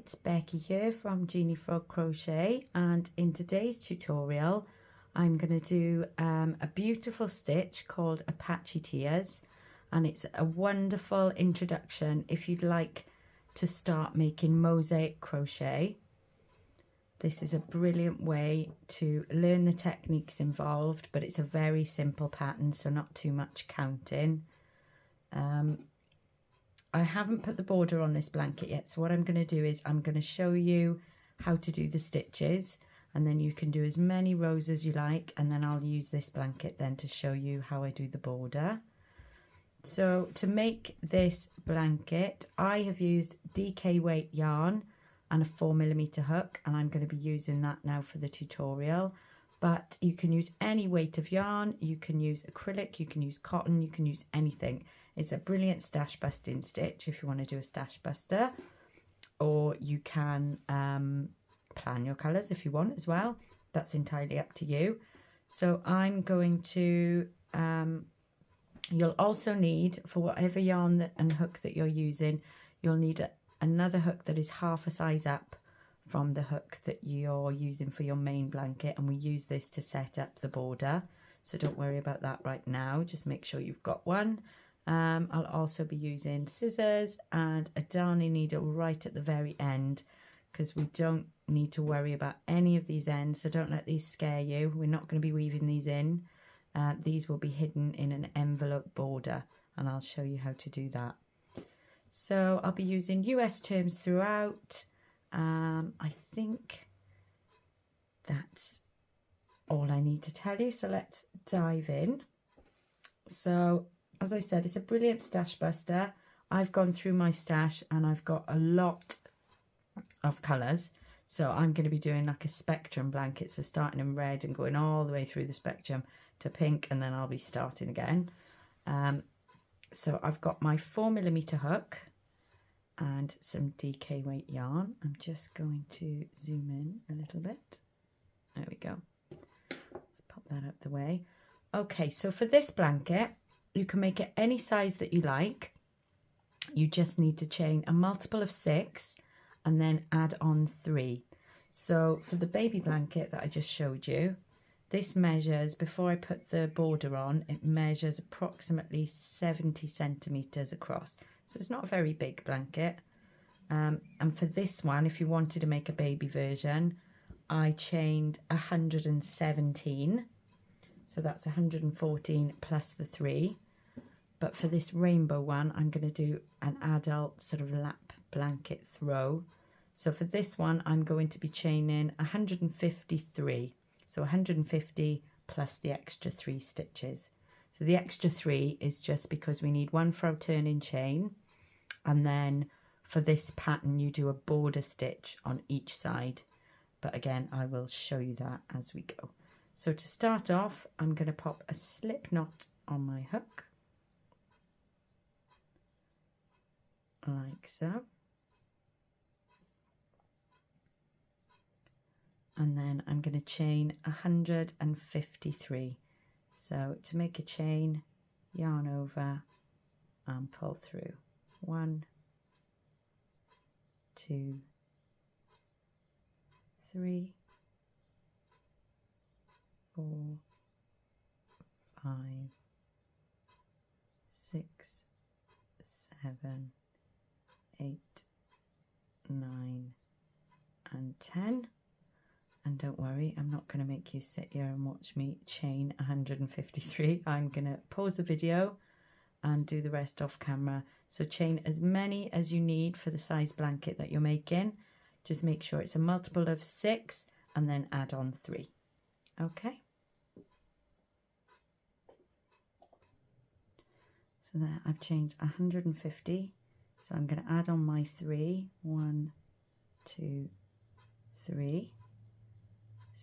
it's Becky here from Genie Frog Crochet, and in today's tutorial I'm going to do a beautiful stitch called Apache Tears, and it's a wonderful introduction if you'd like to start making mosaic crochet. This is a brilliant way to learn the techniques involved, but it's a very simple pattern, so not too much counting. I haven't put the border on this blanket yet, so what I'm going to do is I'm going to show you how to do the stitches, and then you can do as many rows as you like, and then I'll use this blanket then to show you how I do the border. So to make this blanket, I have used DK weight yarn and a 4mm hook, and I'm going to be using that now for the tutorial. But you can use any weight of yarn, you can use acrylic, you can use cotton, you can use anything. It's a brilliant stash busting stitch if you want to do a stash buster, or you can plan your colours if you want as well. That's entirely up to you. So I'm going to, you'll also need, for whatever yarn and hook that you're using, you'll need another hook that is half a size up from the hook that you're using for your main blanket, and we use this to set up the border, so don't worry about that right now, just make sure you've got one. I'll also be using scissors and a darning needle right at the very end, because we don't need to worry about any of these ends, so don't let these scare you. We're not going to be weaving these in. These will be hidden in an envelope border, and I'll show you how to do that. So I'll be using US terms throughout. I think that's all I need to tell you, so let's dive in. So as I said, it's a brilliant stash buster. I've gone through my stash and I've got a lot of colours, so I'm going to be doing like a spectrum blanket, so starting in red and going all the way through the spectrum to pink, and then I'll be starting again. So I've got my 4mm hook and some DK weight yarn. I'm just going to zoom in a little bit. There we go. Let's pop that out the way. Okay, so for this blanket, you can make it any size that you like. You just need to chain a multiple of 6 and then add on 3. So for the baby blanket that I just showed you, this measures, before I put the border on, it measures approximately 70 centimetres across. So it's not a very big blanket. And for this one, if you wanted to make a baby version, I chained 117. So that's 114 plus the 3. But for this rainbow one, I'm going to do an adult sort of lap blanket throw. So for this one, I'm going to be chaining 153. So 150 plus the extra 3 stitches. So the extra 3 is just because we need one for our turning chain, and then for this pattern you do a border stitch on each side. But again, I will show you that as we go. So to start off, I'm going to pop a slip knot on my hook, like so. And then I'm going to chain 153. So to make a chain, yarn over and pull through. 1, 2, 3, 4, 5, 6, 7, 8, 9, and 10. And don't worry, I'm not going to make you sit here and watch me chain 153. I'm going to pause the video and do the rest off camera. So chain as many as you need for the size blanket that you're making. Just make sure it's a multiple of 6 and then add on 3. Okay. So there, I've chained 150. So I'm going to add on my 3. 1, 2, 3.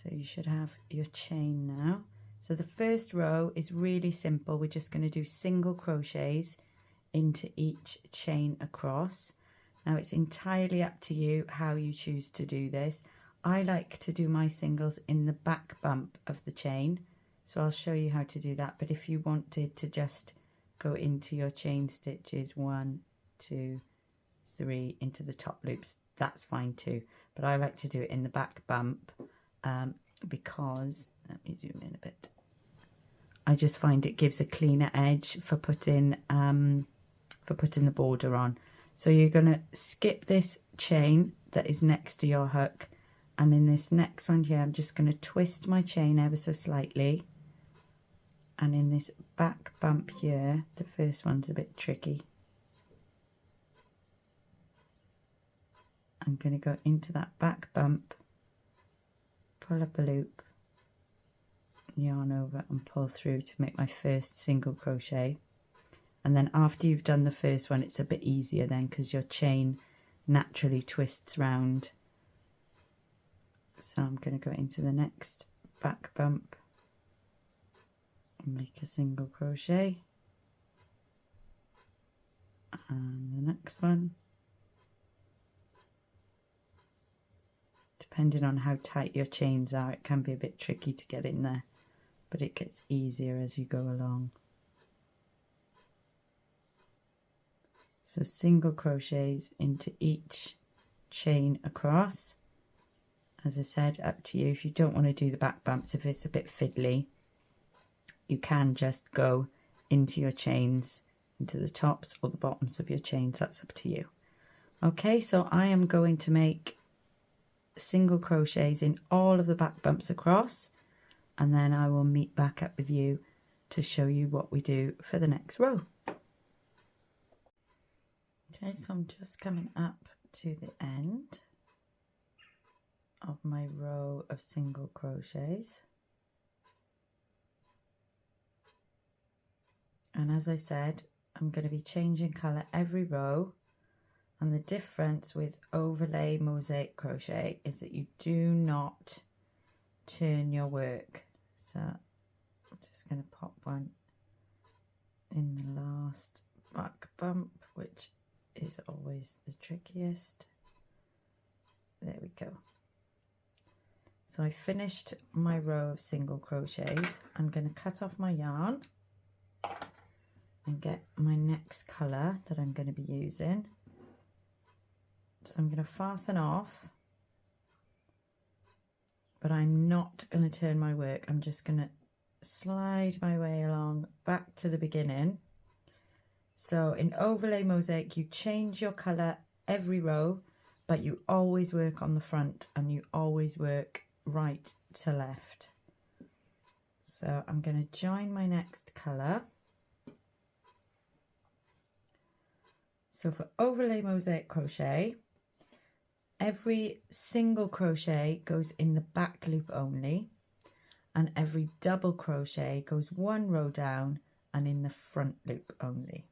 So you should have your chain now. So the first row is really simple. We're just going to do single crochets into each chain across. Now it's entirely up to you how you choose to do this. I like to do my singles in the back bump of the chain, so I'll show you how to do that. But if you wanted to just go into your chain stitches 1, 2, 3 into the top loops, that's fine too. But I like to do it in the back bump because, let me zoom in a bit. I just find it gives a cleaner edge for putting the border on. So you're going to skip this chain that is next to your hook, and in this next one here I'm just going to twist my chain ever so slightly, and in this back bump here, the first one's a bit tricky, I'm going to go into that back bump, pull up a loop, yarn over and pull through to make my first single crochet. And then after you've done the first one, it's a bit easier then because your chain naturally twists round. So I'm going to go into the next back bump and make a single crochet, and the next one. Depending on how tight your chains are, it can be a bit tricky to get in there, but it gets easier as you go along. So single crochets into each chain across. As I said, up to you. If you don't want to do the back bumps, if it's a bit fiddly, you can just go into your chains, into the tops or the bottoms of your chains. That's up to you. Okay, so I am going to make single crochets in all of the back bumps across, and then I will meet back up with you to show you what we do for the next row. Okay, so I'm just coming up to the end of my row of single crochets, and as I said, I'm going to be changing colour every row. And the difference with overlay mosaic crochet is that you do not turn your work. So I'm just going to pop one in the last back bump, which is always the trickiest. There we go. So I finished my row of single crochets. I'm going to cut off my yarn and get my next colour that I'm going to be using. So I'm going to fasten off, but I'm not going to turn my work. I'm just going to slide my way along back to the beginning. So in overlay mosaic, you change your colour every row, but you always work on the front and you always work right to left. So I'm going to join my next colour. So for overlay mosaic crochet, every single crochet goes in the back loop only, and every double crochet goes one row down and in the front loop only.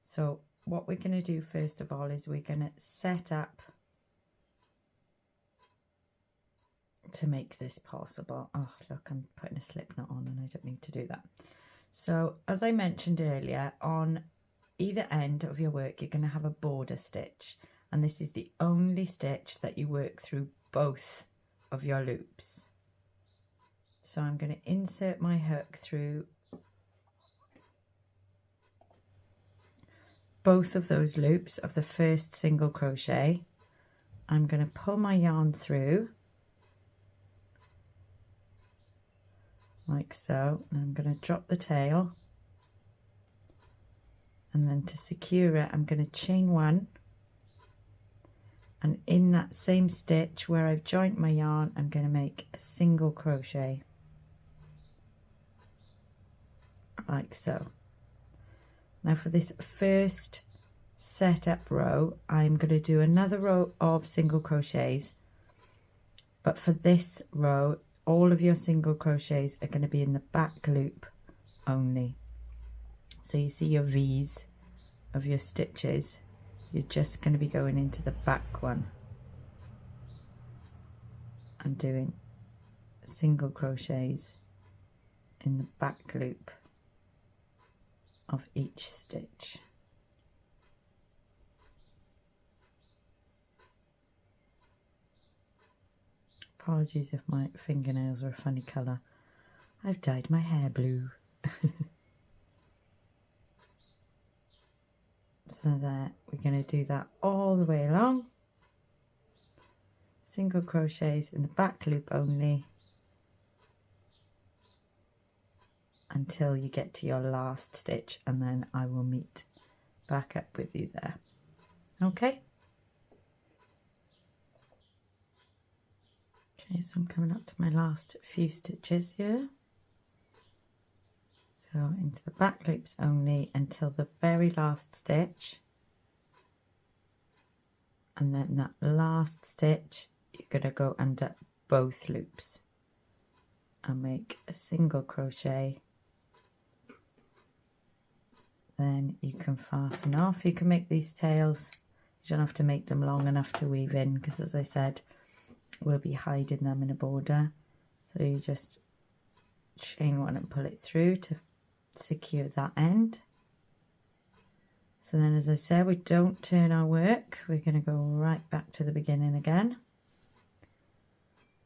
So what we're going to do first of all is we're going to set up to make this possible. Oh look, I'm putting a slip knot on and I don't need to do that. So as I mentioned earlier, on either end of your work you're going to have a border stitch, and this is the only stitch that you work through both of your loops. So I'm going to insert my hook through both of those loops of the first single crochet. I'm going to pull my yarn through like so, and I'm going to drop the tail, and then to secure it I'm going to chain one, and in that same stitch where I've joined my yarn I'm going to make a single crochet like so. Now for this first setup row I'm going to do another row of single crochets, but for this row all of your single crochets are going to be in the back loop only. So you see your V's of your stitches, you're just going to be going into the back one and doing single crochets in the back loop of each stitch. Apologies if my fingernails are a funny colour. I've dyed my hair blue. So there, we're going to do that all the way along. single crochets in the back loop only until you get to your last stitch, and then I will meet back up with you there. Okay. Okay, so I'm coming up to my last few stitches here. So into the back loops only until the very last stitch, and then that last stitch you're going to go under both loops and make a single crochet. Then you can fasten off. You can make these tails, you don't have to make them long enough to weave in, because as I said, we'll be hiding them in a border. So you just chain one and pull it through to secure that end. So then, as I said, we don't turn our work, we're going to go right back to the beginning again.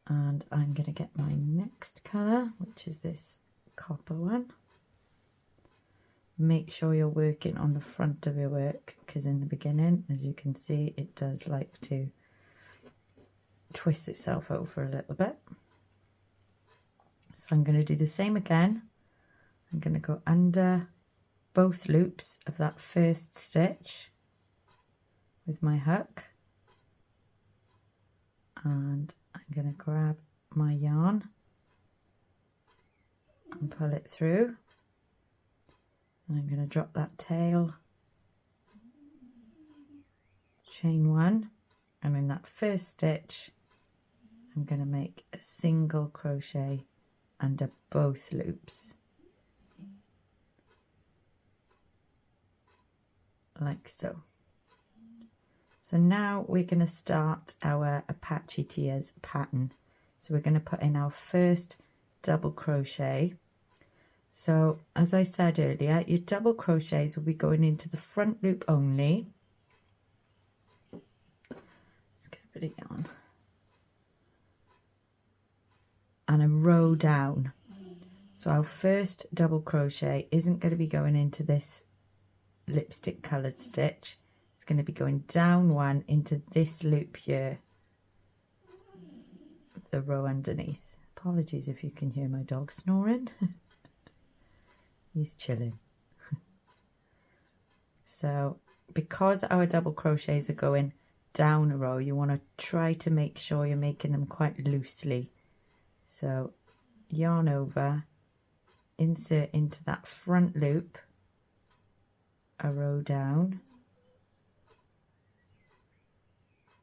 And I'm going to get my next colour, which is this copper one. Make sure you're working on the front of your work, because in the beginning, as you can see, it does like to twist itself over a little bit. So I'm going to do the same again. I'm going to go under both loops of that first stitch with my hook, and I'm going to grab my yarn and pull it through, and I'm going to drop that tail, chain one, and in that first stitch I'm going to make a single crochet under both loops, like so. So now we're going to start our Apache Tears pattern. So we're going to put in our first double crochet. So as I said earlier, your double crochets will be going into the front loop only. Let's get a bit of yarn. And a row down. So our first double crochet isn't going to be going into this lipstick coloured stitch. It's going to be going down one into this loop here, the row underneath. Apologies if you can hear my dog snoring. He's chilling. So because our double crochets are going down a row, you want to try to make sure you're making them quite loosely. So yarn over, insert into that front loop, a row down,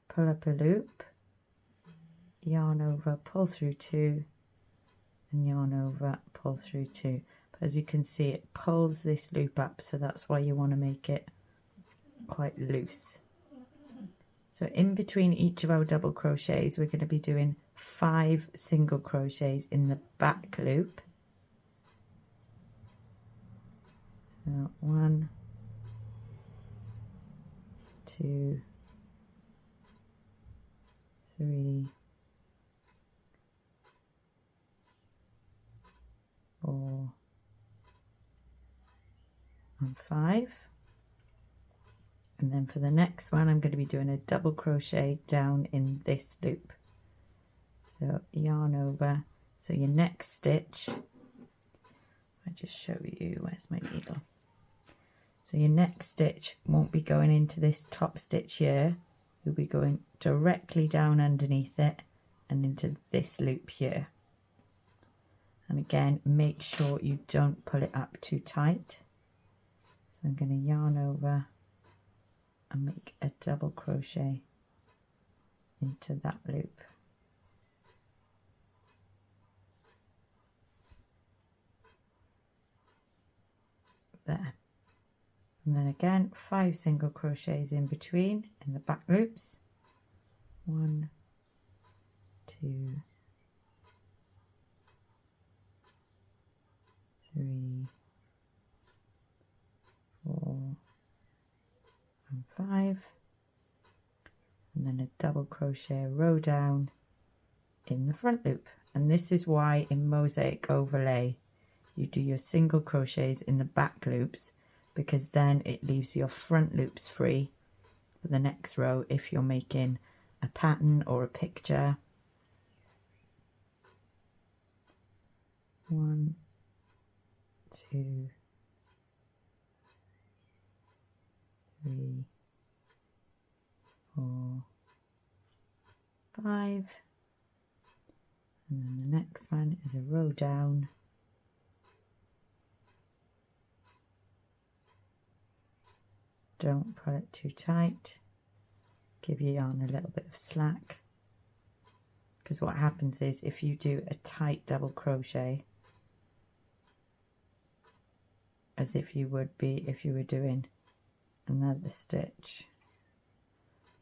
pull up a loop, yarn over, pull through two, and yarn over, pull through two. But as you can see, it pulls this loop up, so that's why you want to make it quite loose. So in between each of our double crochets, we're going to be doing 5 single crochets in the back loop. So 1, 2, 3, 4, and 5. And then for the next one, I'm going to be doing a double crochet down in this loop. So yarn over. So your next stitch, I'll just show you, where's my needle? So your next stitch won't be going into this top stitch here. You'll be going directly down underneath it and into this loop here. And again, make sure you don't pull it up too tight. So I'm going to yarn over and make a double crochet into that loop. There. And then again, 5 single crochets in between in the back loops. 1, 2, 3, 4, and 5, and then a double crochet, row down in the front loop. And this is why in mosaic overlay you do your single crochets in the back loops, because then it leaves your front loops free for the next row if you're making a pattern or a picture. 1, 2, 3, 4, 5, and then the next one is a row down. Don't pull it too tight. Give your yarn a little bit of slack, because what happens is if you do a tight double crochet, as if you would be if you were doing another stitch,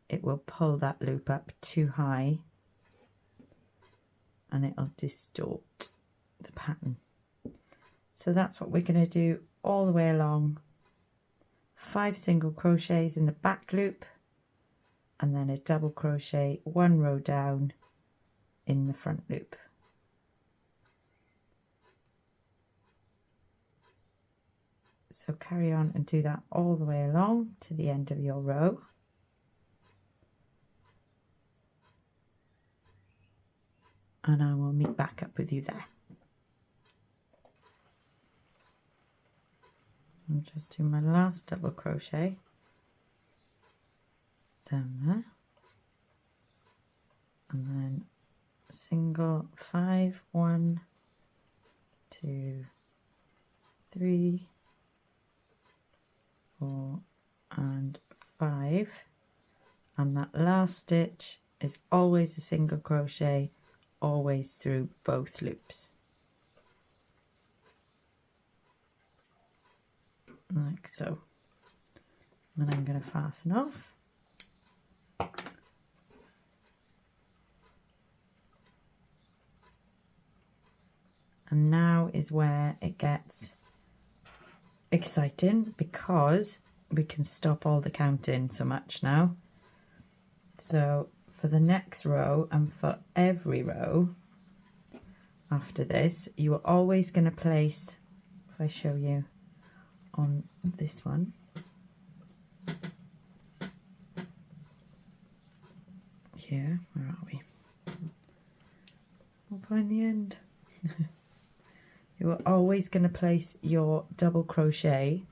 it will pull that loop up too high and it'll distort the pattern. So that's what we're going to do all the way along. 5 single crochets in the back loop, and then a double crochet 1 row down in the front loop. So carry on and do that all the way along to the end of your row. And I will meet back up with you there. So I'll just do my last double crochet down there, and then single 5, 1, 2, 3, 4 and 5, and that last stitch is always a single crochet, always through both loops, like so. Then I'm going to fasten off. And now is where it gets exciting, because we can stop all the counting so much now. So for the next row and for every row after this, you are always going to place, if I show you on this one, here, where are we? We'll find the end. You are always going to place your double crochet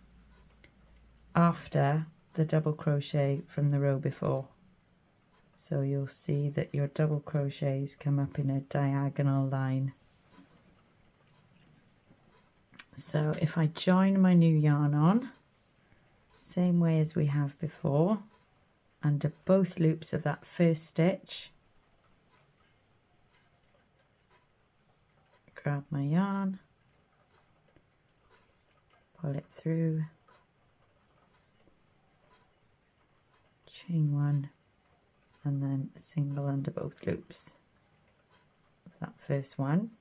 after the double crochet from the row before. So you'll see that your double crochets come up in a diagonal line. So if I join my new yarn on, same way as we have before, under both loops of that first stitch, grab my yarn, pull it through, chain 1, and then single under both loops of that first one.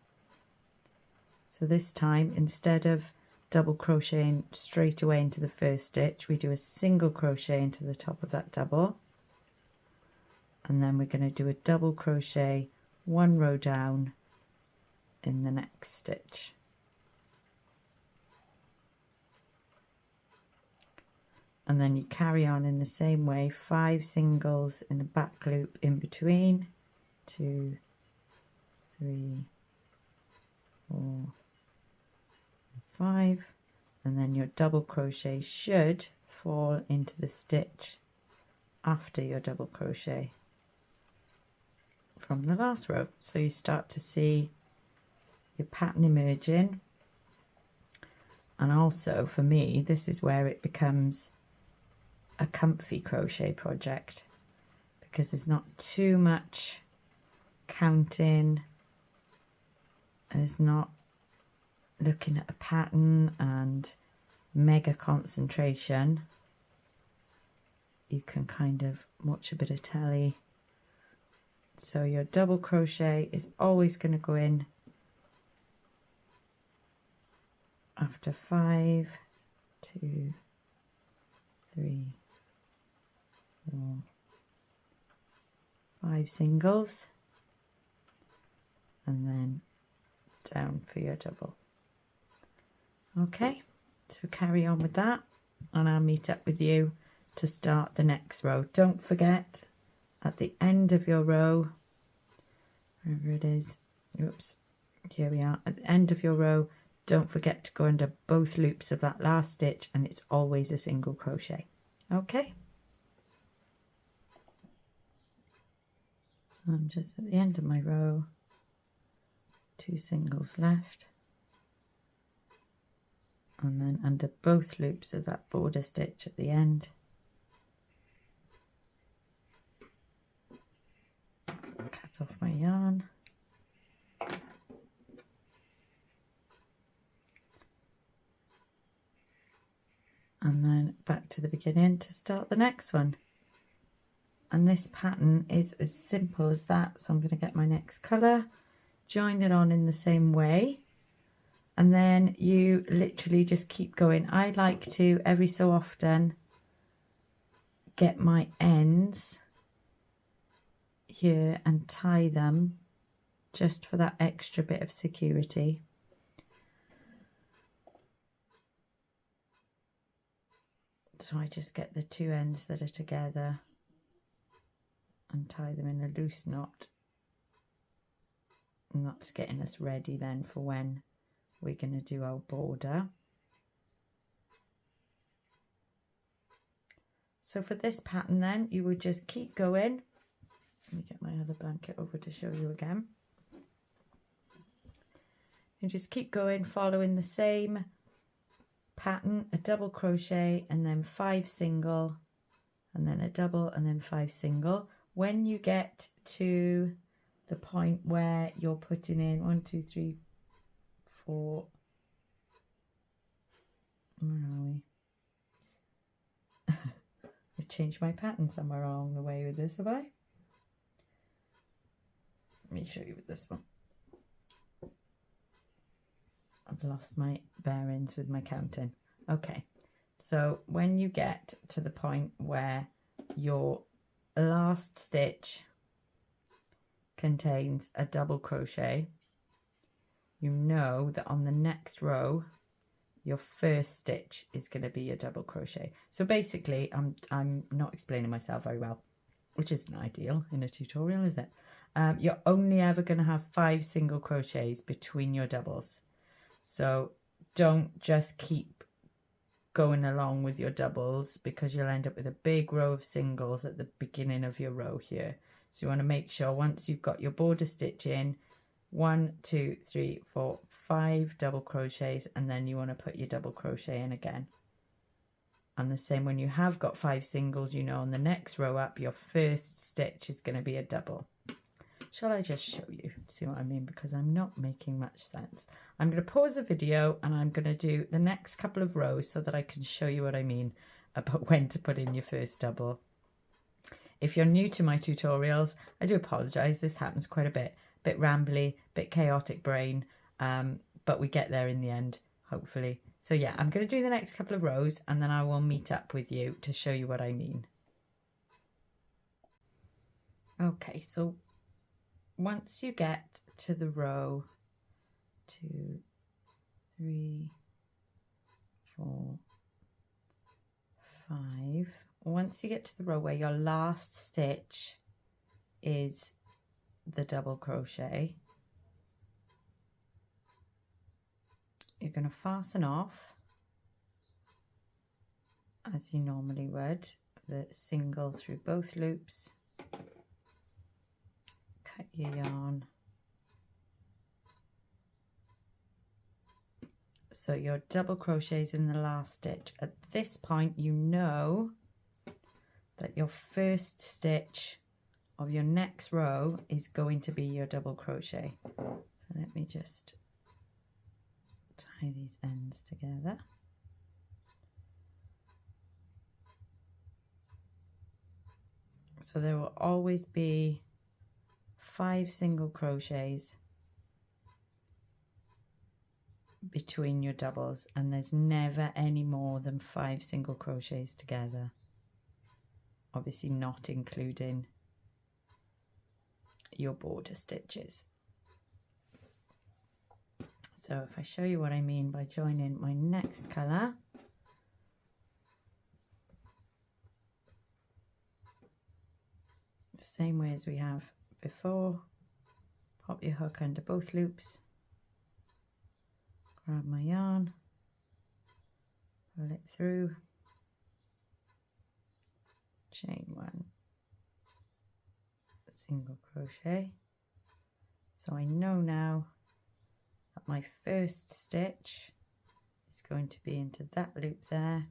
So this time, instead of double crocheting straight away into the first stitch, we do a single crochet into the top of that double, and then we're going to do a double crochet 1 row down in the next stitch. And then you carry on in the same way, 5 singles in the back loop in between, 2, 3, 4, 5, and then your double crochet should fall into the stitch after your double crochet from the last row. So you start to see your pattern emerging, and also for me this is where it becomes a comfy crochet project, because there's not too much counting, there's not looking at a pattern and mega concentration. You can kind of watch a bit of telly. So your double crochet is always going to go in after 5, 2, 3, 4, 5 singles, and then down for your double. Okay, so carry on with that, and I'll meet up with you to start the next row. Don't forget, at the end of your row, wherever it is, oops, here we are, at the end of your row, don't forget to go under both loops of that last stitch, and it's always a single crochet. Okay, so I'm just at the end of my row, 2 singles left, and then under both loops of that border stitch at the end, cut off my yarn, and then back to the beginning to start the next one. And this pattern is as simple as that. So I'm going to get my next colour, join it on in the same way, and then you literally just keep going. I like to every so often get my ends here and tie them just for that extra bit of security. So I just get the 2 ends that are together and tie them in a loose knot, and that's getting us ready then for when we're going to do our border. So for this pattern then, you would just keep going. Let me get my other blanket over to show you again. You just keep going, following the same pattern, a double crochet and then 5 single, and then a double and then 5 single. When you get to the point where you're putting in 1, 2, 3, 4, where are we? I've changed my pattern somewhere along the way with this, have I? Let me show you with this one. I've lost my bearings with my counting. Okay, so when you get to the point where your last stitch contains a double crochet, you know that on the next row your first stitch is going to be a double crochet. So basically I'm not explaining myself very well, which isn't ideal in a tutorial, is it? You're only ever going to have 5 single crochets between your doubles, so don't just keep going along with your doubles, because you'll end up with a big row of singles at the beginning of your row here. So you want to make sure once you've got your border stitch in, 1, 2, 3, 4, 5 double crochets, and then you want to put your double crochet in again. And the same when you have got 5 singles, you know on the next row up your first stitch is going to be a double. Shall I just show you, see what I mean, because I'm not making much sense. I'm going to pause the video and I'm going to do the next couple of rows so that I can show you what I mean about when to put in your first double. If you're new to my tutorials, I do apologise, this happens quite a bit rambly, bit chaotic brain, but we get there in the end, hopefully. So yeah, I'm going to do the next couple of rows and then I will meet up with you to show you what I mean. Okay, so once you get to the row 2, 3, 4, 5, once you get to the row where your last stitch is the double crochet, you're going to fasten off as you normally would, the single through both loops, cut your yarn. So your double crochets in the last stitch. At this point you know that your first stitch of your next row is going to be your double crochet. So let me just tie these ends together. So there will always be 5 single crochets between your doubles, and there's never any more than 5 single crochets together, obviously not including your border stitches. So if I show you what I mean by joining my next colour, Same way as we have before. Pop your hook under both loops, grab my yarn, pull it through, chain one, single crochet. So I know now that my first stitch is going to be into that loop there.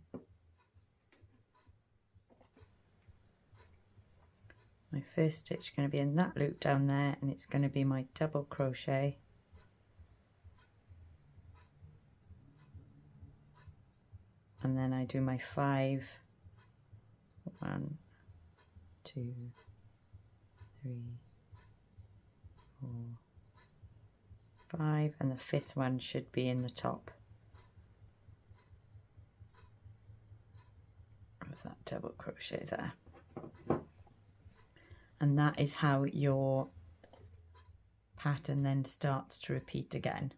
My first stitch is going to be in that loop down there, and it's going to be my double crochet. And then I do my 5, 1, 2, 3, 4, 5, and the 5th one should be in the top of that double crochet there. And that is how your pattern then starts to repeat again.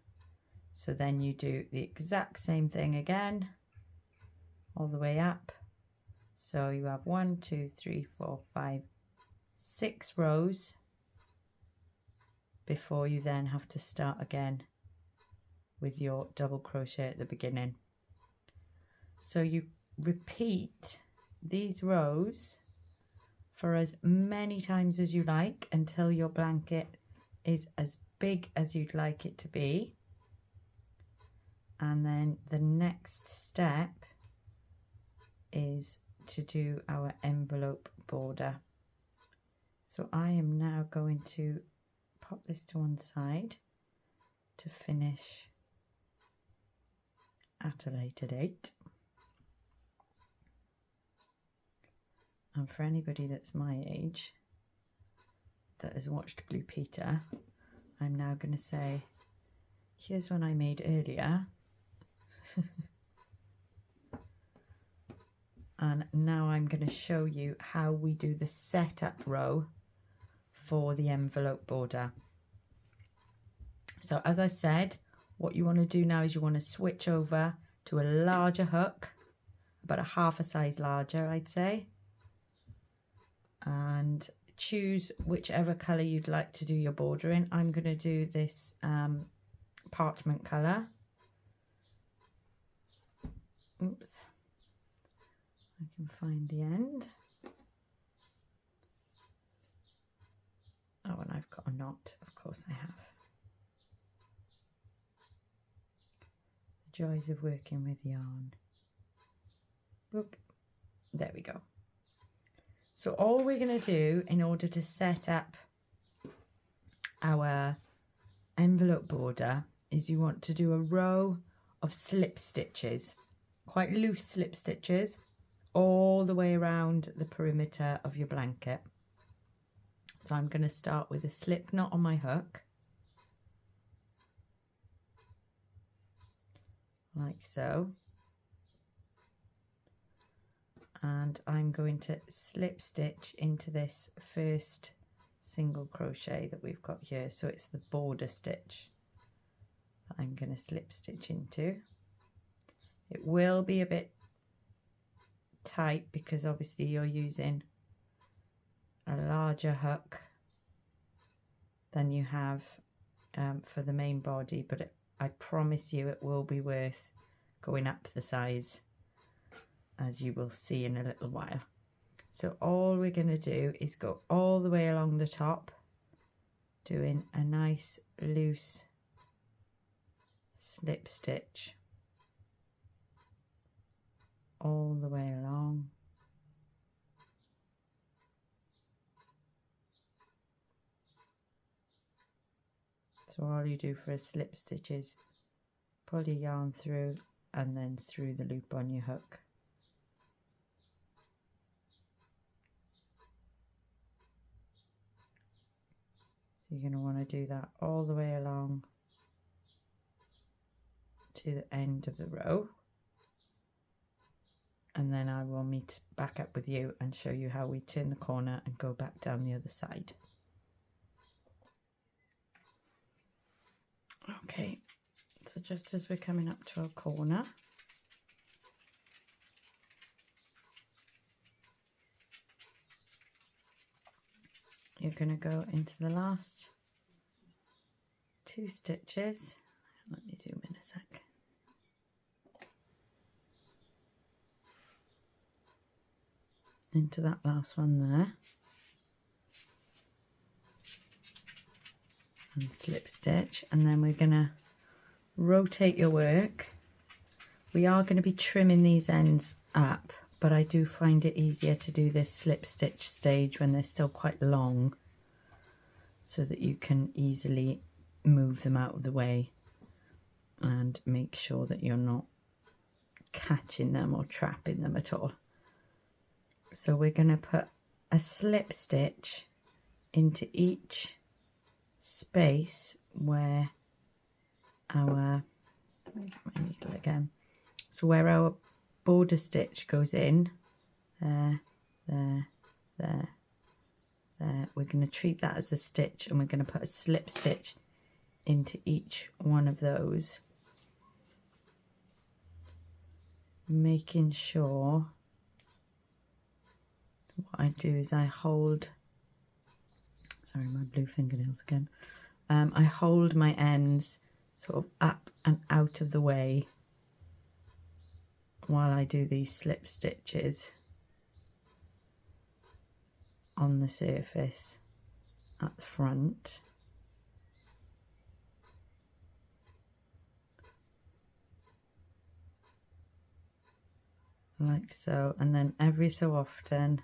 So then you do the exact same thing again, all the way up. So you have 1, 2, 3, 4, 5, 6 rows before you then have to start again with your double crochet at the beginning. So you repeat these rows for as many times as you like until your blanket is as big as you'd like it to be. And then the next step is to do our envelope border. So I am now going to pop this to one side to finish at a later date. And for anybody that's my age that has watched Blue Peter, I'm now going to say, here's one I made earlier. And now I'm going to show you how we do the setup row for the envelope border. So as I said, what you want to do now is you want to switch over to a larger hook, about a half a size larger, I'd say. And choose whichever colour you'd like to do your border in. I'm going to do this parchment colour. Oops. I can find the end. Oh, and I've got a knot. Of course I have. The joys of working with yarn. Whoop. There we go. So all we're going to do in order to set up our envelope border is you want to do a row of slip stitches, quite loose slip stitches, all the way around the perimeter of your blanket. So I'm going to start with a slip knot on my hook, like so. And I'm going to slip stitch into this first single crochet that we've got here. So it's the border stitch that I'm going to slip stitch into. It will be a bit tight because obviously you're using a larger hook than you have for the main body, but I promise you it will be worth going up the size, as you will see in a little while. So all we're going to do is go all the way along the top, doing a nice loose slip stitch all the way along. So all you do for a slip stitch is pull your yarn through and then through the loop on your hook. So you're going to want to do that all the way along to the end of the row. And then I will meet back up with you and show you how we turn the corner and go back down the other side. Okay, so just as we're coming up to our corner, you're going to go into the last 2 stitches. Let me zoom in a sec. Into that last one there. And slip stitch, and then we're going to rotate your work. We are going to be trimming these ends up, but I do find it easier to do this slip stitch stage when they're still quite long, so that you can easily move them out of the way and make sure that you're not catching them or trapping them at all. So we're going to put a slip stitch into each space where our, let me get my needle again, so where our border stitch goes in, there, there, there, there, we're going to treat that as a stitch, and we're going to put a slip stitch into each one of those, making sure, what I do is I hold, sorry, my blue fingernails again, I hold my ends sort of up and out of the way while I do these slip stitches on the surface at the front. Like so, and then every so often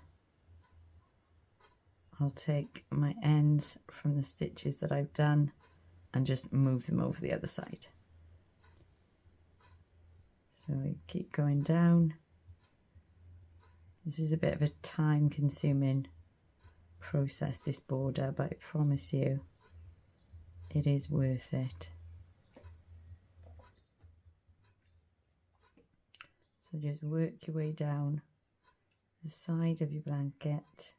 I'll take my ends from the stitches that I've done and just move them over the other side. So we keep going down. This is a bit of a time consuming process, this border, but I promise you it is worth it. So just work your way down the side of your blanket,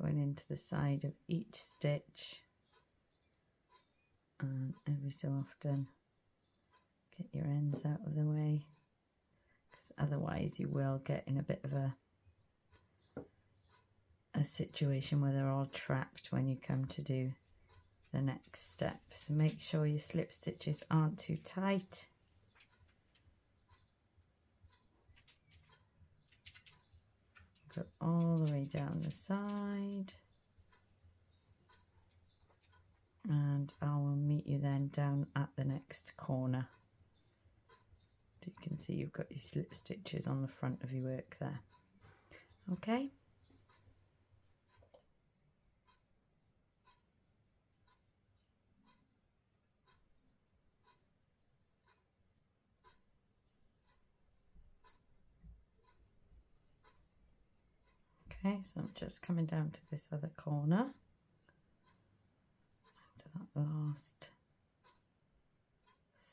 going into the side of each stitch, and every so often get your ends out of the way, because otherwise you will get in a bit of a situation where they're all trapped when you come to do the next step. So make sure your slip stitches aren't too tight. Go all the way down the side, and I will meet you then down at the next corner. You can see you've got your slip stitches on the front of your work there. Okay. Okay, so I'm just coming down to this other corner, to that last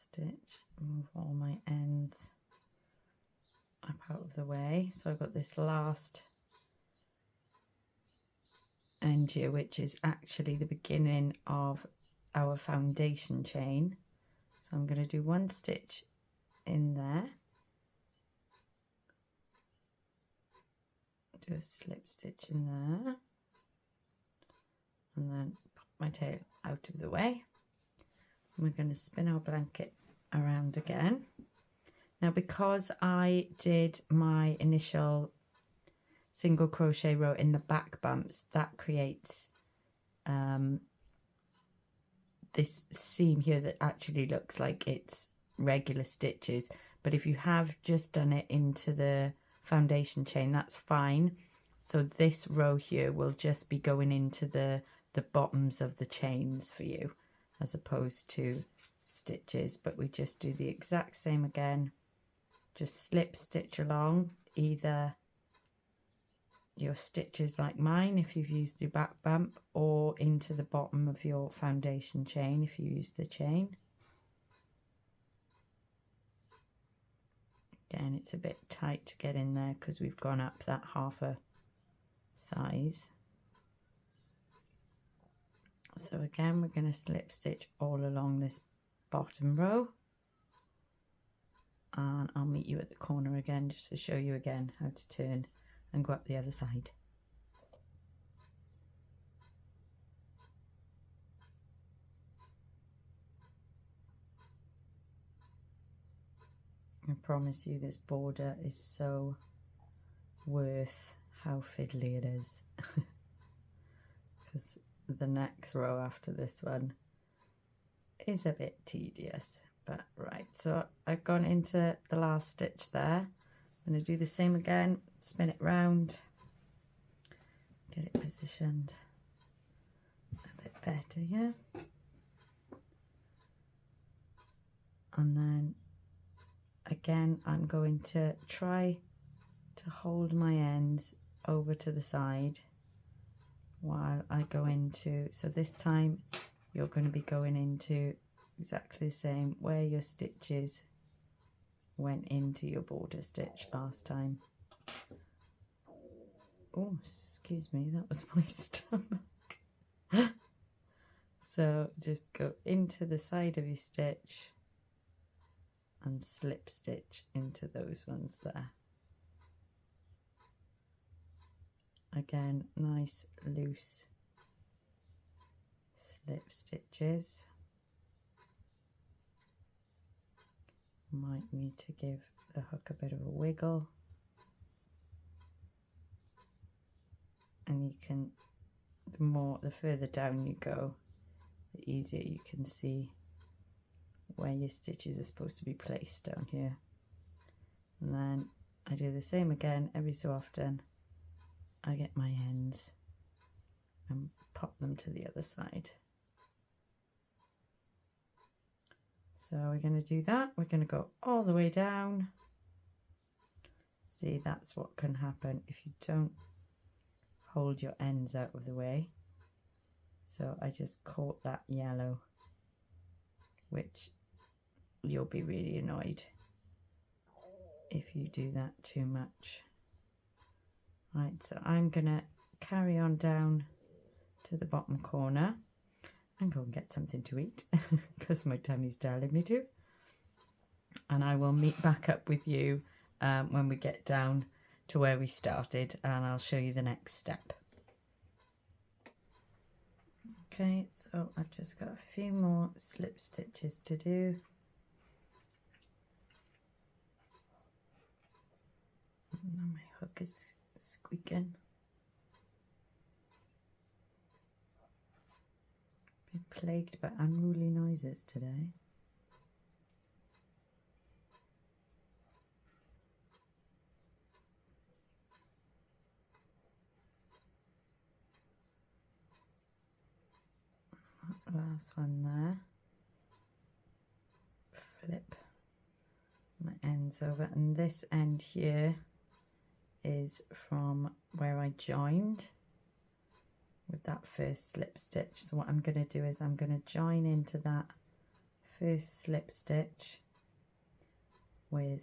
stitch, move all my ends up out of the way. So I've got this last end here, which is actually the beginning of our foundation chain. So I'm going to do 1 stitch in there, do a slip stitch in there, and then pop my tail out of the way. And we're going to spin our blanket around again. Now, because I did my initial single crochet row in the back bumps, that creates this seam here that actually looks like it's regular stitches. But if you have just done it into the foundation chain, that's fine. So this row here will just be going into the bottoms of the chains for you, as opposed to stitches. But we just do the exact same again. Just slip stitch along either your stitches like mine if you've used your back bump, or into the bottom of your foundation chain if you use the chain. Again, it's a bit tight to get in there because we've gone up that half a size. So again, we're going to slip stitch all along this bottom row, and I'll meet you at the corner again just to show you again how to turn and go up the other side. I promise you this border is so worth how fiddly it is. Because the next row after this one is a bit tedious. But right, so I've gone into the last stitch there. I'm going to do the same again, spin it round, get it positioned a bit better, yeah? And then again, I'm going to try to hold my ends over to the side while I go into, so this time you're going to be going into exactly the same where your stitches went into your border stitch last time. Oh, excuse me, that was my stomach. So just go into the side of your stitch and slip stitch into those ones there. Again, nice loose slip stitches. Might need to give the hook a bit of a wiggle, and you can, the further down you go, the easier you can see where your stitches are supposed to be placed down here. And then I do the same again every so often. I get my ends and pop them to the other side. So we're going to do that. We're going to go all the way down. See, that's what can happen if you don't hold your ends out of the way. So I just caught that yellow, which you'll be really annoyed if you do that too much. Right, so I'm going to carry on down to the bottom corner and go and get something to eat because my tummy's telling me to. And I will meet back up with you when we get down to where we started, and I'll show you the next step. Okay, so I've just got a few more slip stitches to do. Now my hook is squeaking. Been plagued by unruly noises today. Last one there. Flip my ends over, and this end here is from where I joined with that first slip stitch. So what I'm going to do is I'm going to join into that first slip stitch with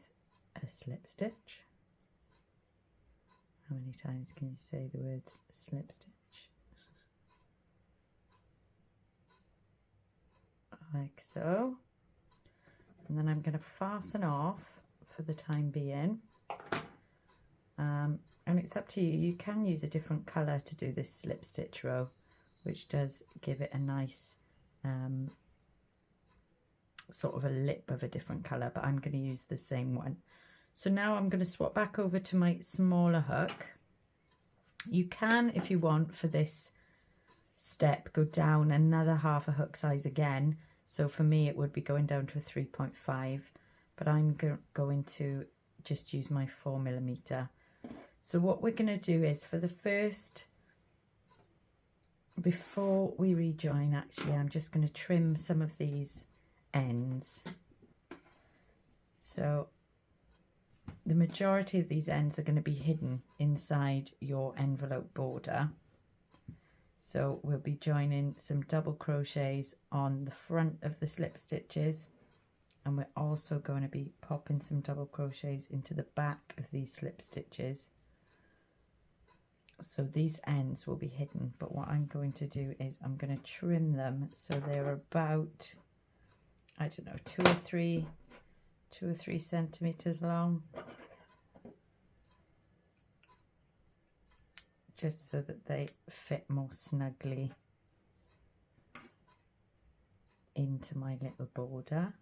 a slip stitch. How many times can you say the words slip stitch? Like so. And then I'm going to fasten off for the time being. And it's up to you. You can use a different colour to do this slip stitch row, which does give it a nice sort of a lip of a different colour, but I'm going to use the same one. So now I'm going to swap back over to my smaller hook. You can, if you want, for this step, go down another half a hook size again. So for me, it would be going down to a 3.5, but I'm going to just use my 4mm. So what we're going to do is for the first, before we rejoin, actually, I'm just going to trim some of these ends. So the majority of these ends are going to be hidden inside your envelope border. So we'll be joining some double crochets on the front of the slip stitches, and we're also going to be popping some double crochets into the back of these slip stitches. So these ends will be hidden, but what I'm going to do is I'm going to trim them so they're about, I don't know, 2 or 3 centimeters long, just so that they fit more snugly into my little border.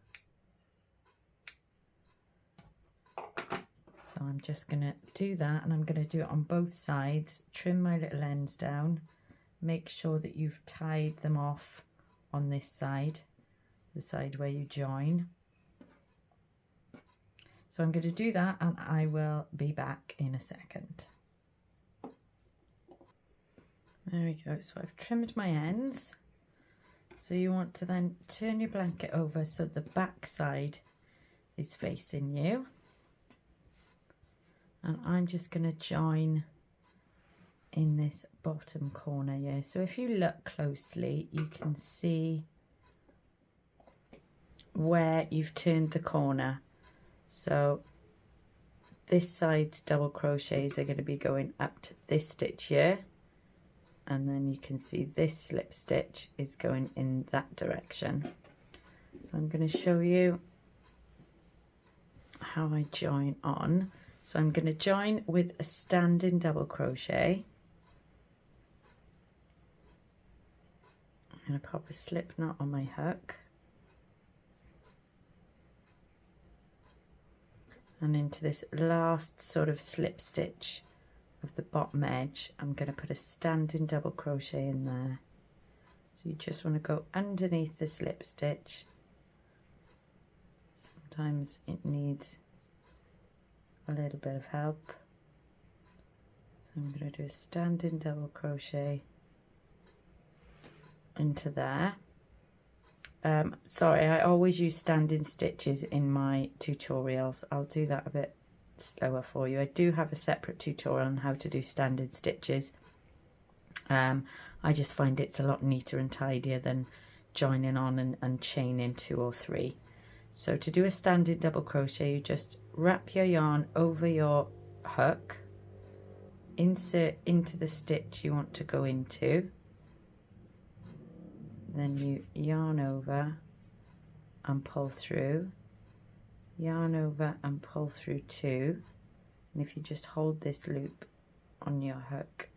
So I'm just going to do that, and I'm going to do it on both sides. Trim my little ends down. Make sure that you've tied them off on this side, the side where you join. So I'm going to do that, and I will be back in a second. There we go. So I've trimmed my ends. So you want to then turn your blanket over so the back side is facing you. And I'm just going to join in this bottom corner here. So if you look closely, you can see where you've turned the corner. So this side's double crochets are going to be going up to this stitch here, and then you can see this slip stitch is going in that direction. So I'm going to show you how I join on. So I'm going to join with a standing double crochet. I'm going to pop a slip knot on my hook, and into this last sort of slip stitch of the bottom edge, I'm going to put a standing double crochet in there. So you just want to go underneath the slip stitch. Sometimes it needs a little bit of help. So I'm going to do a standing double crochet into there. Sorry, I always use standing stitches in my tutorials. I'll do that a bit slower for you. I do have a separate tutorial on how to do standing stitches. I just find it's a lot neater and tidier than joining on and chaining 2 or 3. So to do a standing double crochet, you just wrap your yarn over your hook, insert into the stitch you want to go into, then you yarn over and pull through, yarn over and pull through 2, and if you just hold this loop on your hook,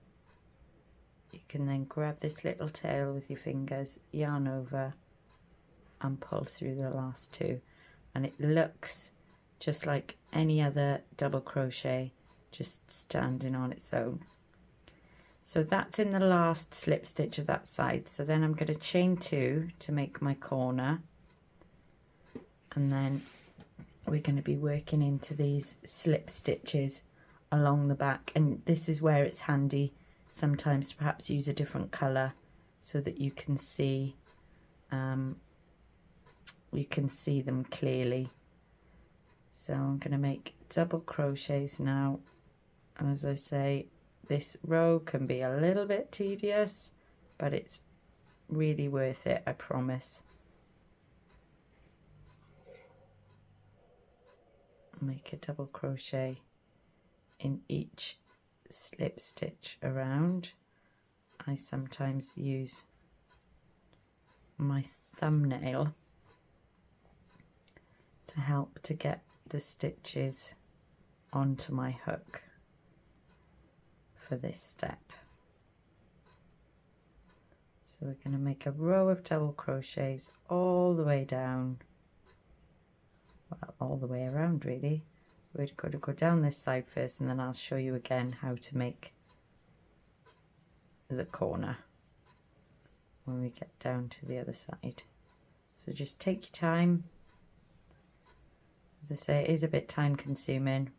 you can then grab this little tail with your fingers, yarn over and pull through the last 2, and it looks just like any other double crochet, just standing on its own. So that's in the last slip stitch of that side. So then I'm going to chain 2 to make my corner, and then we're going to be working into these slip stitches along the back, and this is where it's handy sometimes to perhaps use a different colour so that you can see them clearly. So I'm going to make double crochets now, and as I say, this row can be a little bit tedious, but it's really worth it, I promise. Make a double crochet in each slip stitch around. I sometimes use my thumbnail to help to get the stitches onto my hook for this step. So we're going to make a row of double crochets all the way down, well, all the way around really. We're going to go down this side first, and then I'll show you again how to make the corner when we get down to the other side. So just take your time. As I say, it is a bit time consuming,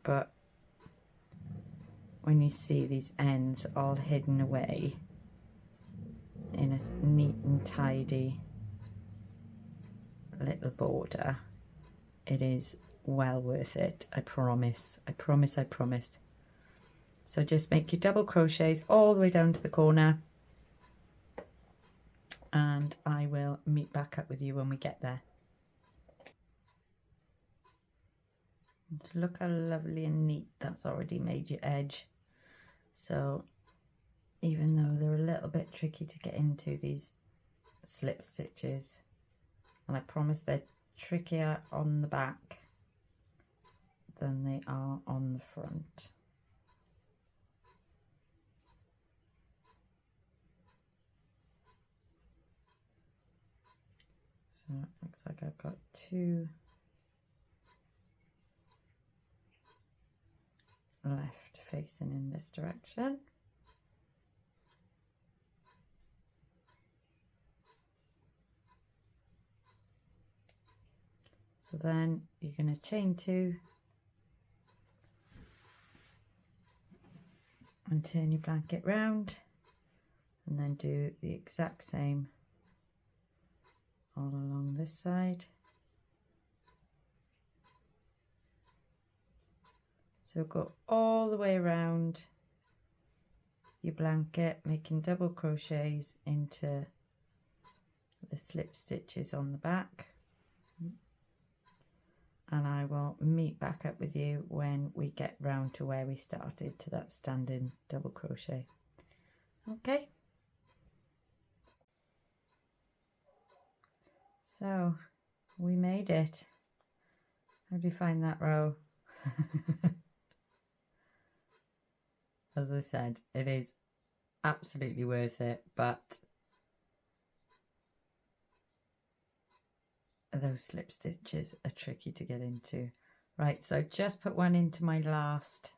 but when you see these ends all hidden away in a neat and tidy little border, it is well worth it, I promise. I promise, I promise. So just make your double crochets all the way down to the corner, and I will meet back up with you when we get there. Look how lovely and neat that's already made your edge. So even though they're a little bit tricky to get into, these slip stitches, and I promise they're trickier on the back than they are on the front. So it looks like I've got 2 left facing in this direction. So then you're going to chain 2 and turn your blanket round, and then do the exact same all along this side. So go all the way around your blanket, making double crochets into the slip stitches on the back. And I will meet back up with you when we get round to where we started, to that standing double crochet. Okay. So we made it. How do you find that row? As I said, it is absolutely worth it, but those slip stitches are tricky to get into. Right, so I've just put one into my last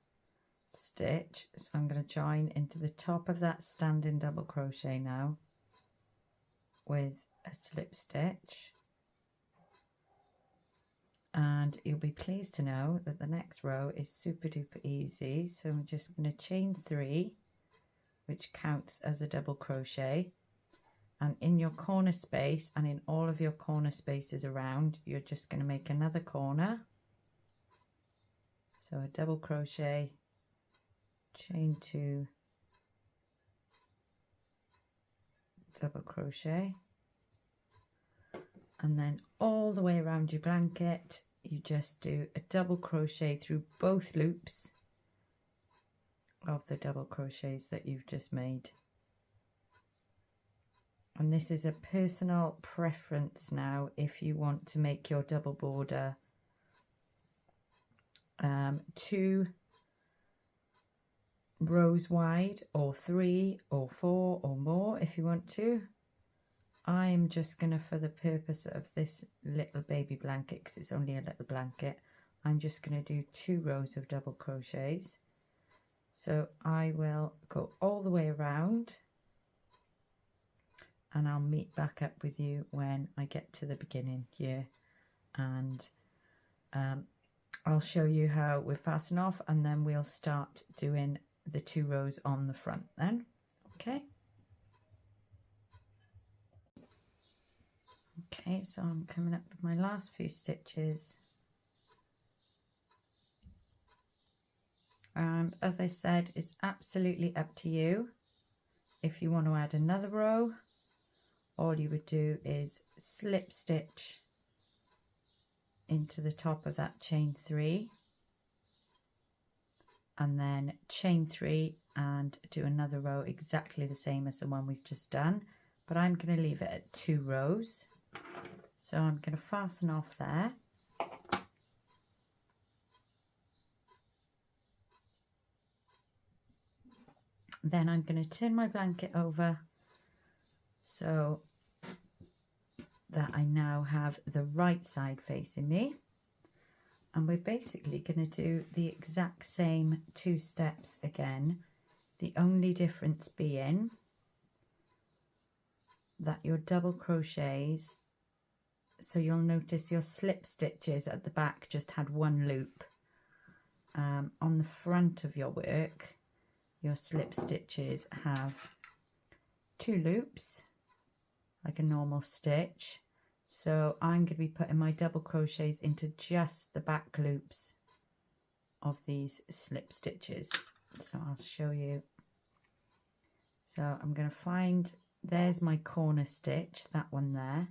stitch, so I'm going to join into the top of that standing double crochet now with a slip stitch, and you'll be pleased to know that the next row is super duper easy. So I'm just going to chain 3, which counts as a double crochet. And in your corner space and in all of your corner spaces around, you're just going to make another corner. So a double crochet, chain 2, double crochet. And then all the way around your blanket, you just do a double crochet through both loops of the double crochets that you've just made. And this is a personal preference now, if you want to make your double border 2 rows wide, or 3 or 4 or more if you want to. I'm just going to, for the purpose of this little baby blanket, because it's only a little blanket, I'm just going to do 2 rows of double crochets. So I will go all the way around, and I'll meet back up with you when I get to the beginning here, and I'll show you how we fasten off, and then we'll start doing the 2 rows on the front then. Okay. Okay, so I'm coming up with my last few stitches, and as I said, it's absolutely up to you. If you want to add another row, all you would do is slip stitch into the top of that chain 3, and then chain 3 and do another row exactly the same as the one we've just done, but I'm going to leave it at 2 rows. So I'm going to fasten off there. Then I'm going to turn my blanket over so that I now have the right side facing me, and we're basically going to do the exact same 2 steps again, the only difference being that your double crochets, so you'll notice your slip stitches at the back just had 1 loop. On the front of your work, your slip stitches have 2 loops, like a normal stitch. So I'm going to be putting my double crochets into just the back loops of these slip stitches. So I'll show you. So I'm going to find, there's my corner stitch, that one there.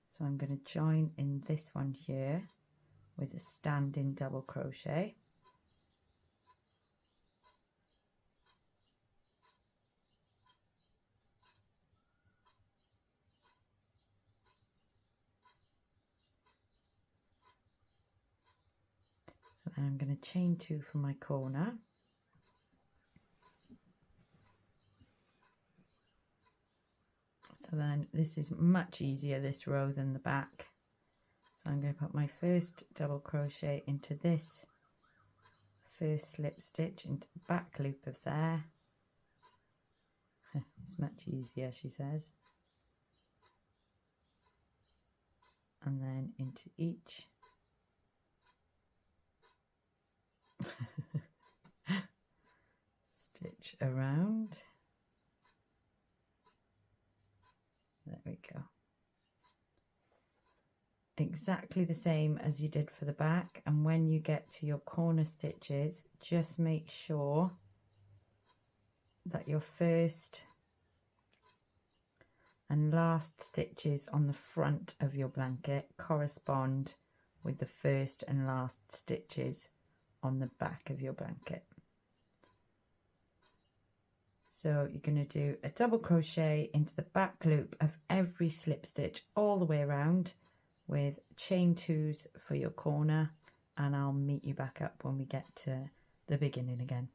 So I'm going to join in this one here with a standing double crochet. So then I'm going to chain 2 for my corner. So then this is much easier, this row, than the back. So I'm going to put my first double crochet into this first slip stitch into the back loop of there. It's much easier, she says. And then into each stitch around. There we go. Exactly the same as you did for the back, and when you get to your corner stitches, just make sure that your first and last stitches on the front of your blanket correspond with the first and last stitches on the back of your blanket. So you're going to do a double crochet into the back loop of every slip stitch all the way around with chain 2s for your corner, and I'll meet you back up when we get to the beginning again.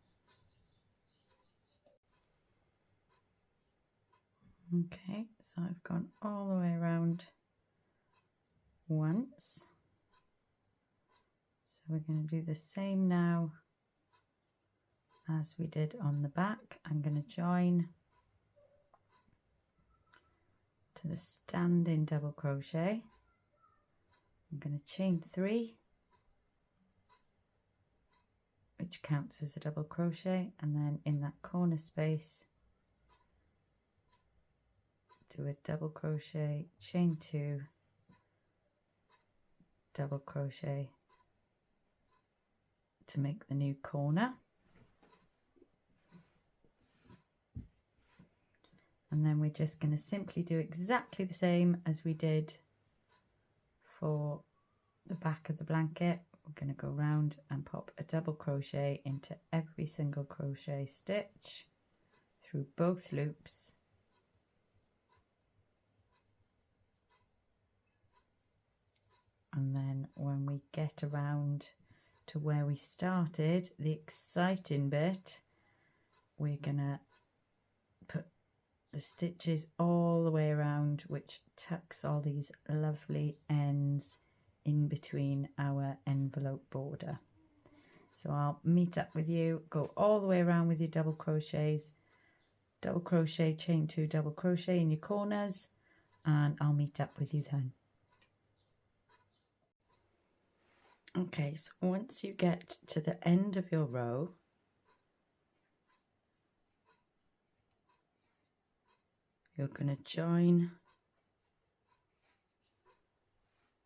Okay, so I've gone all the way around once. So we're going to do the same now as we did on the back. I'm going to join to the standing double crochet. I'm going to chain 3, which counts as a double crochet, and then in that corner space do a double crochet, chain 2, double crochet to make the new corner. And then we're just going to simply do exactly the same as we did for the back of the blanket. We're going to go round and pop a double crochet into every single crochet stitch through both loops. And then when we get around to where we started, the exciting bit, we're going to put the stitches all the way around, which tucks all these lovely ends in between our envelope border. So I'll meet up with you, go all the way around with your double crochets, double crochet, chain 2, double crochet in your corners, and I'll meet up with you then. Okay, so once you get to the end of your row, you're going to join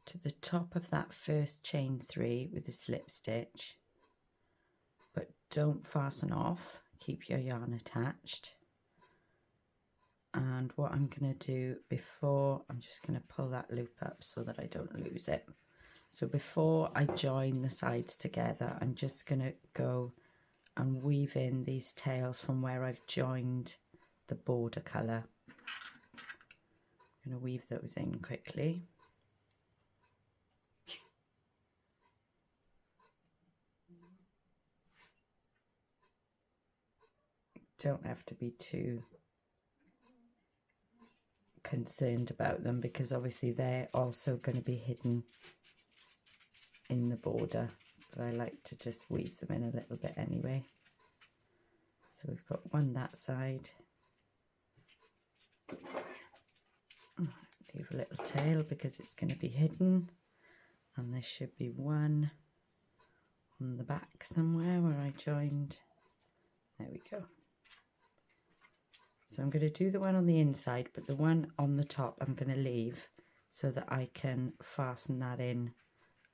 to the top of that first chain 3 with a slip stitch, but don't fasten off, keep your yarn attached. And what I'm going to do before, I'm just going to pull that loop up so that I don't lose it. So before I join the sides together, I'm just going to go and weave in these tails from where I've joined the border colour. I'm going to weave those in quickly. Don't have to be too concerned about them, because obviously they're also going to be hidden in the border, but I like to just weave them in a little bit anyway. So we've got one that side, leave a little tail because it's going to be hidden, and there should be one on the back somewhere where I joined. There we go. So I'm going to do the one on the inside, but the one on the top I'm going to leave so that I can fasten that in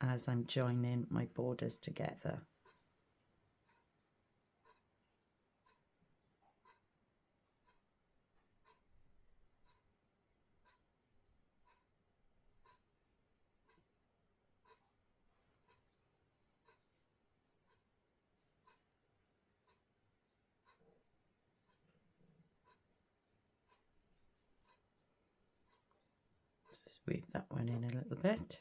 as I'm joining my borders together. Just weave that one in a little bit.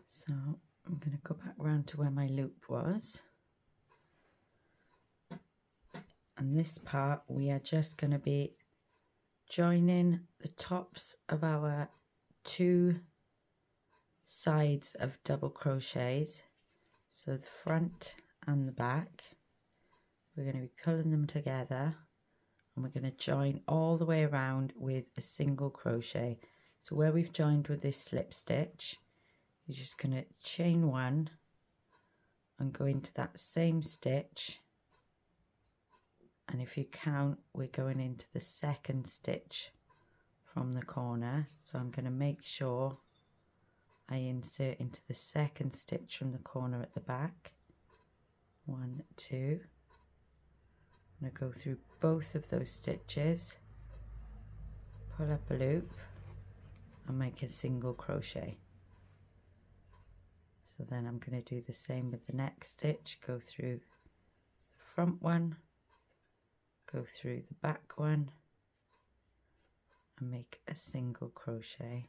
So I'm going to go back round to where my loop was. And this part we are just going to be joining the tops of our 2 sides of double crochets, so the front and the back. We're going to be pulling them together and we're going to join all the way around with a single crochet. So where we've joined with this slip stitch, you're just going to chain one and go into that same stitch, and if you count, we're going into the second stitch from the corner. So I'm going to make sure I insert into the second stitch from the corner at the back. 1, 2. I'm going to go through both of those stitches, pull up a loop and make a single crochet. So then I'm going to do the same with the next stitch, go through the front one, go through the back one and make a single crochet.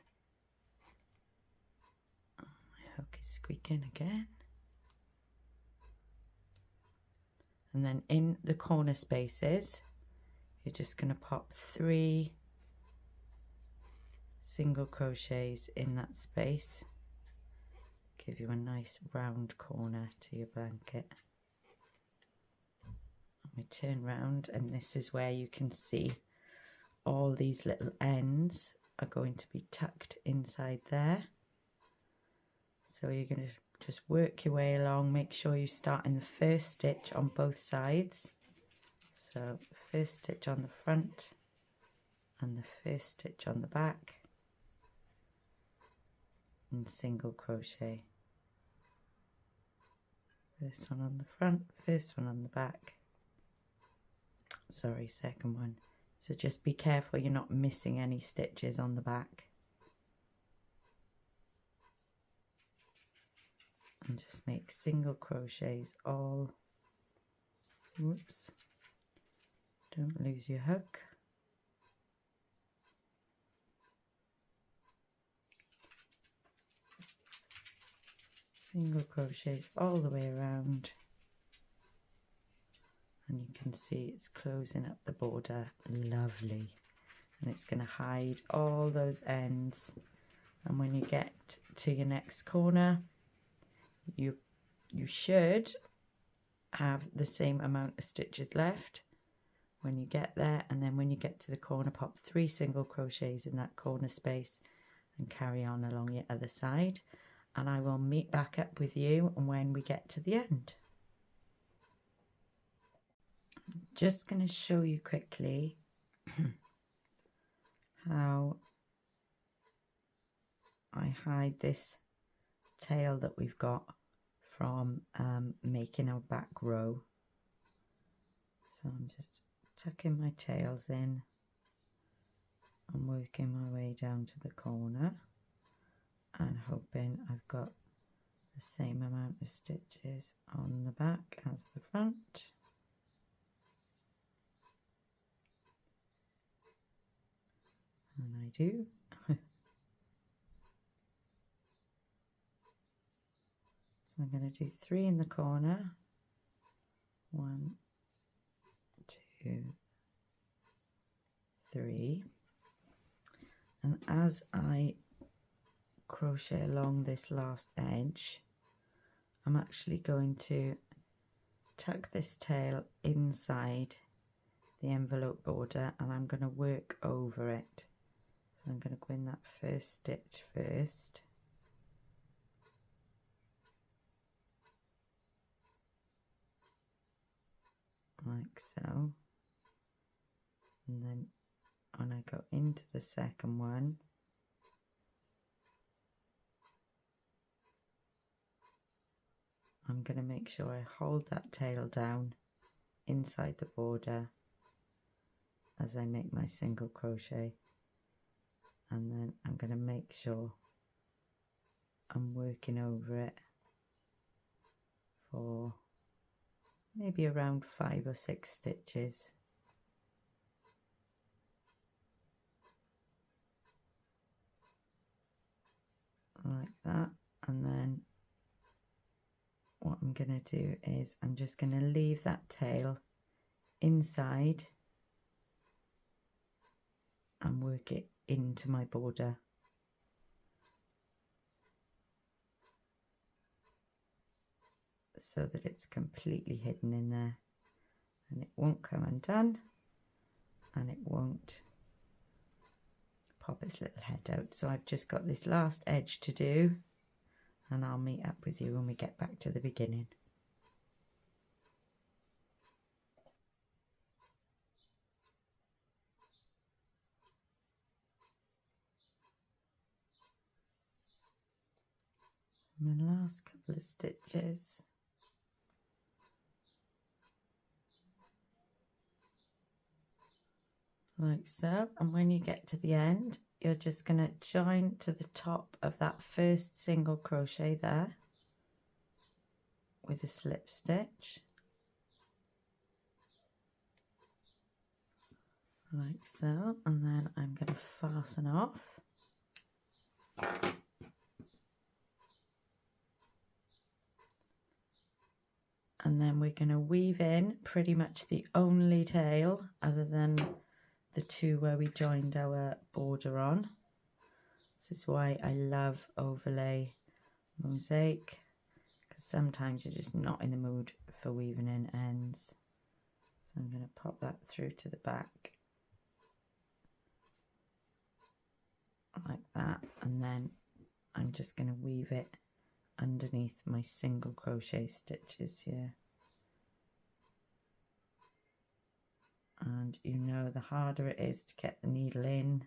Oh, my hook is squeaking again. And then in the corner spaces, you're just going to pop 3 single crochets in that space. Give you a nice round corner to your blanket. And we turn round, and this is where you can see all these little ends are going to be tucked inside there. So you're going to just work your way along. Make sure you start in the first stitch on both sides. So first stitch on the front and the first stitch on the back, and single crochet. First one on the front, first one on the back. Sorry, second one. So just be careful you're not missing any stitches on the back. And just make single crochets all. Whoops. Don't lose your hook. Single crochets all the way around, and you can see it's closing up the border lovely, and it's going to hide all those ends. And when you get to your next corner, you should have the same amount of stitches left when you get there, and then when you get to the corner, pop 3 single crochets in that corner space and carry on along your other side. And I will meet back up with you when we get to the end. I'm just going to show you quickly how I hide this tail that we've got from making our back row. So I'm just tucking my tails in and working my way down to the corner, and hoping I've got the same amount of stitches on the back as the front. And I do. So I'm going to do 3 in the corner. 1, 2, 3. And as I crochet along this last edge, I'm actually going to tuck this tail inside the envelope border, and I'm going to work over it. So I'm going to go in that first stitch first, like so, and then when I go into the second one, I'm going to make sure I hold that tail down inside the border as I make my single crochet, and then I'm going to make sure I'm working over it for maybe around 5 or 6 stitches. Like that. And then what I'm going to do is I'm just going to leave that tail inside and work it into my border. so that it's completely hidden in there, and it won't come undone, and it won't pop its little head out. So I've just got this last edge to do, and I'll meet up with you when we get back to the beginning. My last couple of stitches. Like so, and when you get to the end, you're just going to join to the top of that first single crochet there with a slip stitch, like so, and then I'm going to fasten off. And then we're going to weave in pretty much the only tail other than the two where we joined our border on. This is why I love overlay mosaic, because sometimes you're just not in the mood for weaving in ends. So I'm going to pop that through to the back like that, and then I'm just going to weave it underneath my single crochet stitches here. And you know, the harder it is to get the needle in,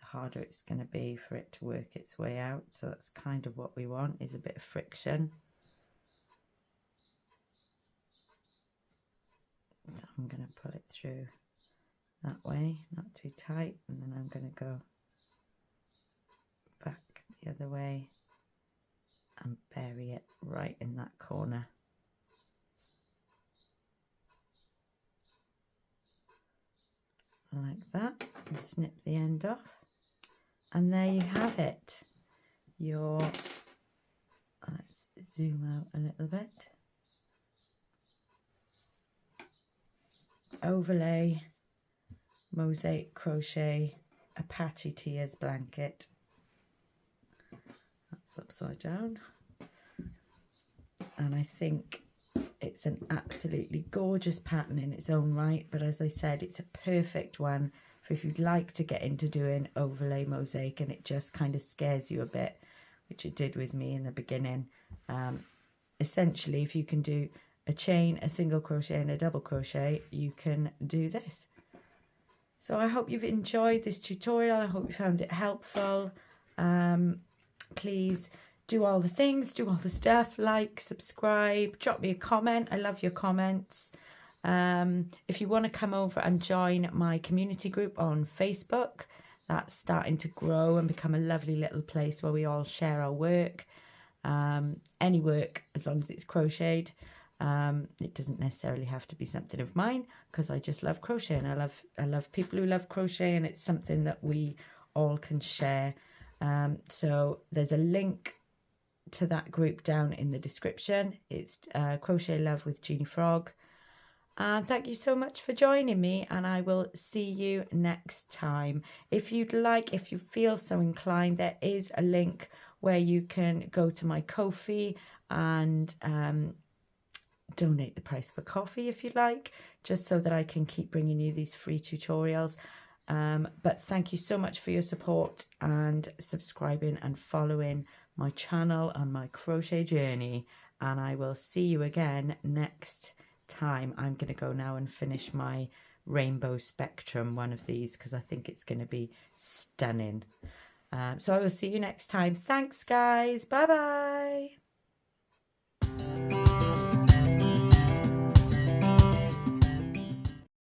the harder it's going to be for it to work its way out. So that's kind of what we want, is a bit of friction. So I'm going to pull it through that way, not too tight, and then I'm going to go back the other way and bury it right in that corner. Like that, and snip the end off, and there you have it, your, let's zoom out a little bit, overlay mosaic crochet Apache Tears blanket. That's upside down, and I think it's an absolutely gorgeous pattern in its own right, but as I said, it's a perfect one for if you'd like to get into doing overlay mosaic and it just kind of scares you a bit, which it did with me in the beginning. Essentially, if you can do a chain, a single crochet and a double crochet, you can do this. So I hope you've enjoyed this tutorial. I hope you found it helpful. Please do all the things, do all the stuff, like, subscribe, drop me a comment. I love your comments. If you want to come over and join my community group on Facebook, that's starting to grow and become a lovely little place where we all share our work. Any work, as long as it's crocheted. It doesn't necessarily have to be something of mine, because I just love crochet, and I love people who love crochet, and it's something that we all can share. So there's a link to that group down in the description. It's Crochet Love with Jeannie Frog. And thank you so much for joining me, and I will see you next time. If you'd like, if you feel so inclined, there is a link where you can go to my Ko-fi and donate the price for coffee if you'd like, just so that I can keep bringing you these free tutorials. But thank you so much for your support and subscribing and following my channel and my crochet journey, and I will see you again next time. I'm going to go now and finish my Rainbow Spectrum, one of these, because I think it's going to be stunning. So I will see you next time. Thanks guys, bye bye.